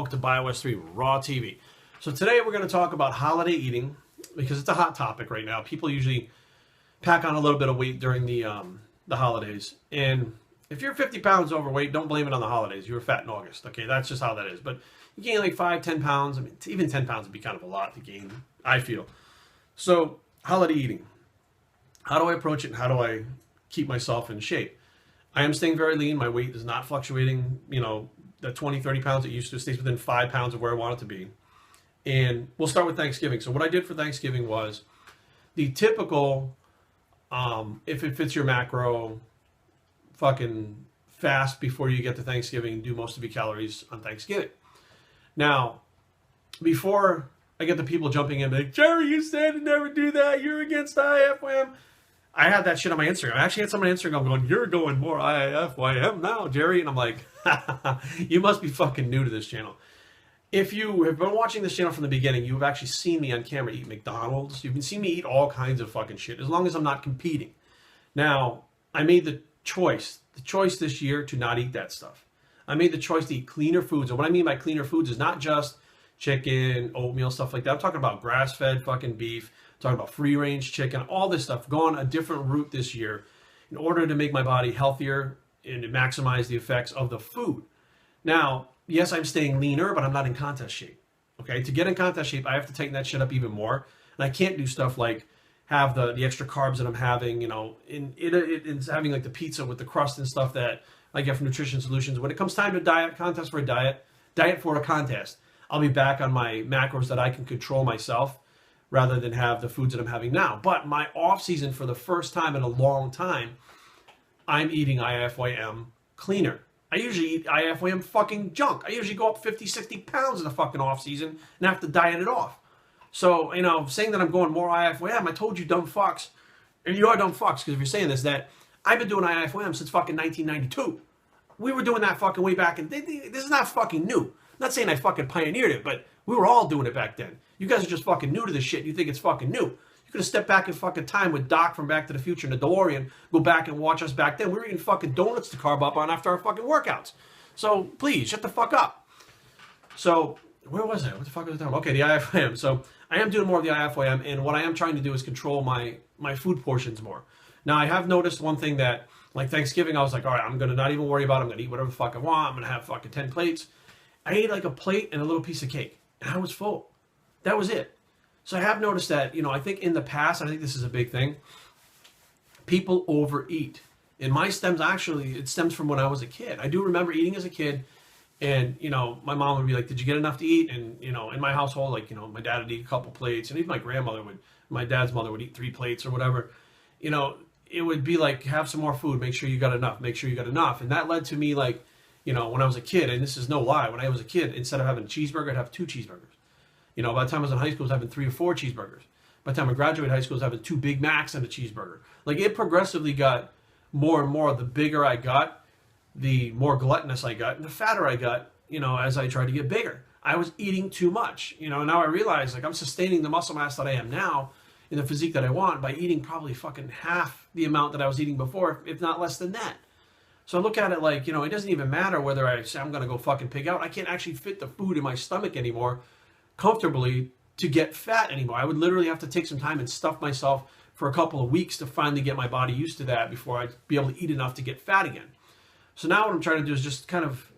welcome to BioS3 Raw TV. So today we're going to talk about holiday eating because it's a hot topic right now. People usually pack on a little bit of weight during the holidays. And if you're 50 pounds overweight, don't blame it on the holidays. You were fat in August. Okay, that's just how that is. But you gain like 5, 10 pounds. I mean, even 10 pounds would be kind of a lot to gain, I feel. So holiday eating. How do I approach it? How do I keep myself in shape? I am staying very lean. My weight is not fluctuating, the 20, 30 pounds it used to. It stays within 5 pounds of where I want it to be. And we'll start with Thanksgiving. So what I did for Thanksgiving was the typical, if it fits your macro, fucking fast before you get to Thanksgiving, do most of your calories on Thanksgiving. Now, before I get the people jumping in, like, Jerry, you said to never do that. You're against IIFYM. I had that shit on my Instagram. I actually had someone on Instagram going, you're going more IIFYM now, Jerry. And I'm like, you must be fucking new to this channel. If you have been watching this channel from the beginning, you've actually seen me on camera eat McDonald's. You've been seeing me eat all kinds of fucking shit, as long as I'm not competing. Now, I made the choice this year to not eat that stuff. I made the choice to eat cleaner foods. And what I mean by cleaner foods is not just chicken, oatmeal, stuff like that. I'm talking about grass-fed fucking beef. I'm talking about free-range chicken, all this stuff. Gone a different route this year in order to make my body healthier and to maximize the effects of the food. Now, yes, I'm staying leaner, but I'm not in contest shape. Okay, to get in contest shape, I have to tighten that shit up even more. And I can't do stuff like have the extra carbs that I'm having, it's having like the pizza with the crust and stuff that I get from Nutrition Solutions. When it comes time to contest for a diet for a contest, I'll be back on my macros that I can control myself rather than have the foods that I'm having now. But my off season, for the first time in a long time, I'm eating IIFYM cleaner. I usually eat IIFYM fucking junk. I usually go up 50, 60 pounds in the fucking off season and have to diet it off. So, saying that I'm going more IIFYM, I told you dumb fucks, and you are dumb fucks, because if you're saying this, that I've been doing IIFYM since fucking 1992. We were doing that fucking way back, and this is not fucking new. I'm not saying I fucking pioneered it, but we were all doing it back then. You guys are just fucking new to this shit. You think it's fucking new. You could have stepped back in fucking time with Doc from Back to the Future in the DeLorean, go back and watch us back then. We were eating fucking donuts to carb up on after our fucking workouts. So please, shut the fuck up. So where was I? What the fuck was I talking about? Okay, the IIFYM. So I am doing more of the IIFYM, and what I am trying to do is control my food portions more. Now, I have noticed one thing that, like Thanksgiving, I was like, all right, I'm going to not even worry about it. I'm going to eat whatever the fuck I want. I'm going to have fucking 10 plates. I ate like a plate and a little piece of cake, and I was full. That was it. So I have noticed that, I think in the past, I think this is a big thing, people overeat. And it stems from when I was a kid. I do remember eating as a kid, and, my mom would be like, did you get enough to eat? And, in my household, like, my dad would eat a couple plates, and even my dad's mother would eat 3 plates or whatever. It would be like, have some more food, make sure you got enough, make sure you got enough. And that led to me, like, when I was a kid, and this is no lie, when I was a kid, instead of having a cheeseburger, I'd have 2 cheeseburgers. By the time I was in high school, I was having 3 or 4 cheeseburgers. By the time I graduated high school, I was having 2 Big Macs and a cheeseburger. Like, it progressively got more and more. The bigger I got, the more gluttonous I got, and the fatter I got, as I tried to get bigger. I was eating too much. Now I realize, like, I'm sustaining the muscle mass that I am now in the physique that I want by eating probably fucking half the amount that I was eating before, if not less than that. So I look at it like, it doesn't even matter whether I say I'm going to go fucking pig out. I can't actually fit the food in my stomach anymore comfortably to get fat anymore. I would literally have to take some time and stuff myself for a couple of weeks to finally get my body used to that before I'd be able to eat enough to get fat again. So now what I'm trying to do is just kind of,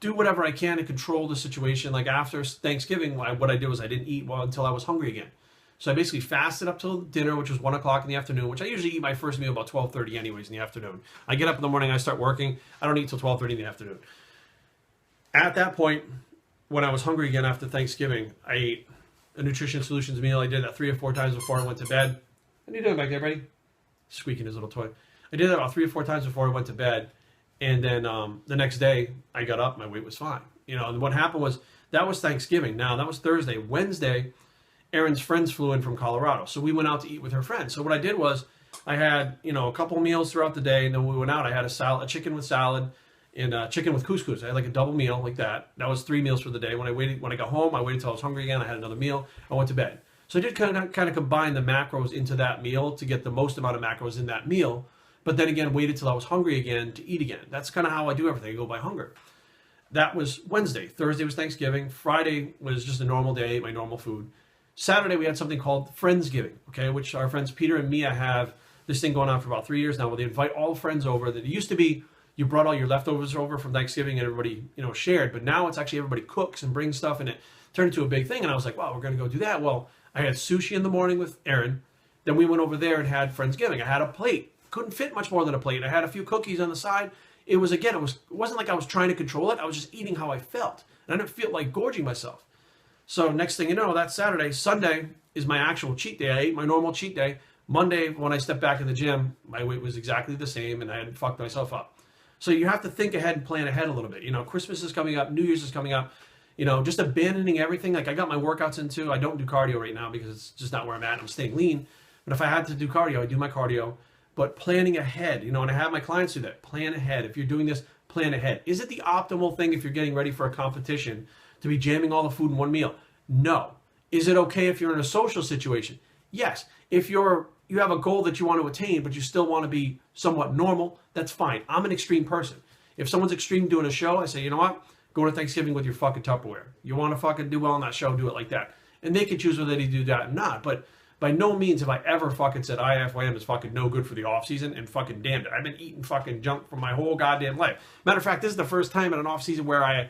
do whatever I can to control the situation. Like after Thanksgiving, what I did was I didn't eat until I was hungry again. So I basically fasted up till dinner, which was 1 o'clock in the afternoon, which I usually eat my first meal about 12:30 anyways in the afternoon. I get up in the morning, I start working. I don't eat till 12:30 in the afternoon. At that point, when I was hungry again after Thanksgiving, I ate a Nutrition Solutions meal. I did that 3 or 4 times before I went to bed. What are you doing back there, buddy? Squeaking his little toy. I did that about 3 or 4 times before I went to bed. And then the next day, I got up, my weight was fine. And what happened was, that was Thanksgiving. Now, that was Thursday. Wednesday, Erin's friends flew in from Colorado. So we went out to eat with her friends. So what I did was, I had, a couple meals throughout the day. And then when we went out, I had a chicken with salad, and chicken with couscous. I had like a double meal like that. That was 3 meals for the day. When I got home, I waited till I was hungry again. I had another meal. I went to bed. So I did kind of combine the macros into that meal to get the most amount of macros in that meal. But then again, waited till I was hungry again to eat again. That's kind of how I do everything. I go by hunger. That was Wednesday. Thursday was Thanksgiving. Friday was just a normal day, my normal food. Saturday, we had something called Friendsgiving, okay, which our friends Peter and Mia have this thing going on for about 3 years now, where they invite all friends over. That it used to be you brought all your leftovers over from Thanksgiving and everybody, shared. But now it's actually everybody cooks and brings stuff, and it turned into a big thing. And I was like, wow, we're going to go do that. Well, I had sushi in the morning with Aaron. Then we went over there and had Friendsgiving. I had a plate. Couldn't fit much more than a plate. I had a few cookies on the side. It wasn't like I was trying to control it. I was just eating how I felt. And I didn't feel like gorging myself. So next thing you know, that's Saturday. Sunday is my actual cheat day. I ate my normal cheat day. Monday, when I stepped back in the gym, my weight was exactly the same, and I had fucked myself up. So you have to think ahead and plan ahead a little bit. Christmas is coming up. New Year's is coming up. Just abandoning everything. Like, I got my workouts in too. I don't do cardio right now because it's just not where I'm at. I'm staying lean. But if I had to do cardio, I do my cardio. But planning ahead, and I have my clients do that. Plan ahead. If you're doing this, plan ahead. Is it the optimal thing if you're getting ready for a competition to be jamming all the food in one meal? No. Is it okay if you're in a social situation? Yes. If you have a goal that you want to attain, but you still want to be somewhat normal, that's fine. I'm an extreme person. If someone's extreme doing a show, I say, you know what? Go to Thanksgiving with your fucking Tupperware. You want to fucking do well on that show, do it like that. And they can choose whether they do that or not. But by no means have I ever fucking said IIFYM is fucking no good for the off season, and fucking damned it. I've been eating fucking junk for my whole goddamn life. Matter of fact, this is the first time in an off season where I've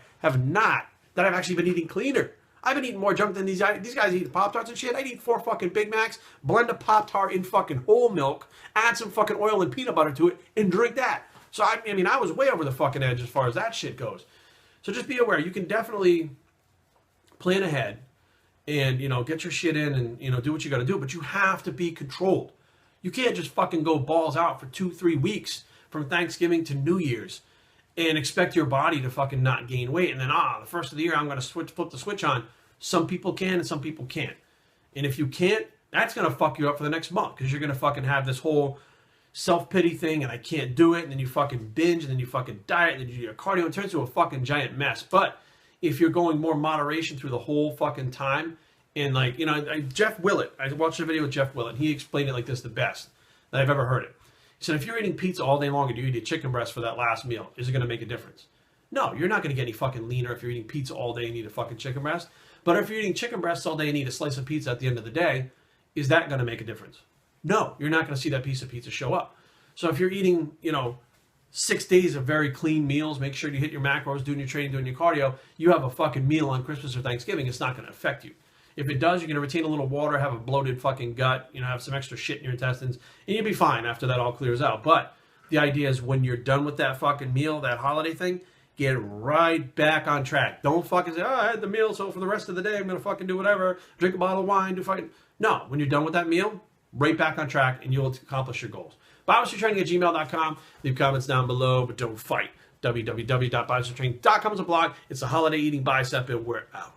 actually been eating cleaner. I've been eating more junk than these guys. These guys eat Pop-Tarts and shit. I'd eat 4 fucking Big Macs, blend a Pop-Tart in fucking whole milk, add some fucking oil and peanut butter to it, and drink that. So, I was way over the fucking edge as far as that shit goes. So just be aware. You can definitely plan ahead and, get your shit in and, do what you got to do. But you have to be controlled. You can't just fucking go balls out for 2-3 weeks from Thanksgiving to New Year's and expect your body to fucking not gain weight. And then, the first of the year, I'm going to flip the switch on. Some people can and some people can't. And if you can't, that's going to fuck you up for the next month because you're going to fucking have this whole self-pity thing and I can't do it. And then you fucking binge and then you fucking diet and then you do your cardio. It turns into a fucking giant mess. But if you're going more moderation through the whole fucking time, and like, Jeff Willett, I watched a video with Jeff Willett. He explained it like this the best that I've ever heard it. He said, if you're eating pizza all day long and you eat a chicken breast for that last meal, is it going to make a difference? No, you're not going to get any fucking leaner if you're eating pizza all day and eat a fucking chicken breast. But if you're eating chicken breasts all day and eat a slice of pizza at the end of the day, is that going to make a difference? No, you're not going to see that piece of pizza show up. So if you're eating, 6 days of very clean meals, make sure you hit your macros, doing your training, doing your cardio, you have a fucking meal on Christmas or Thanksgiving, it's not going to affect you. If it does, you're going to retain a little water, have a bloated fucking gut, have some extra shit in your intestines, and you'll be fine after that all clears out. But the idea is when you're done with that fucking meal, that holiday thing, get right back on track. Don't fucking say, I had the meal, so for the rest of the day, I'm going to fucking do whatever, drink a bottle of wine, do fucking... No, when you're done with that meal, right back on track, and you'll accomplish your goals. BioStraining@gmail.com. Leave comments down below, but don't fight. www.biostraining.com is a blog. It's a holiday eating bicep, and we're out.